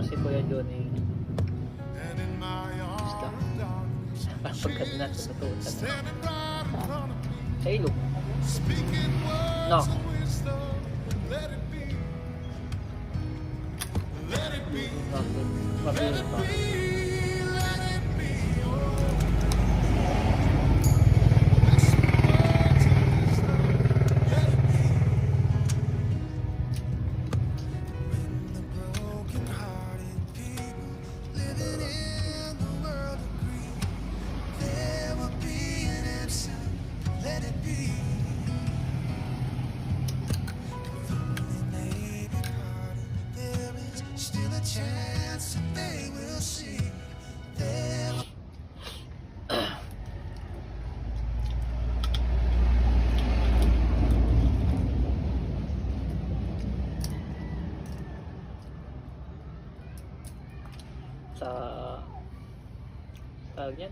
si Kuya Johnny. Basta. Pagkat na sa totoo talaga. Sa ilog. No. Mabilis pa. Chance that they will see them. Sa tawag yan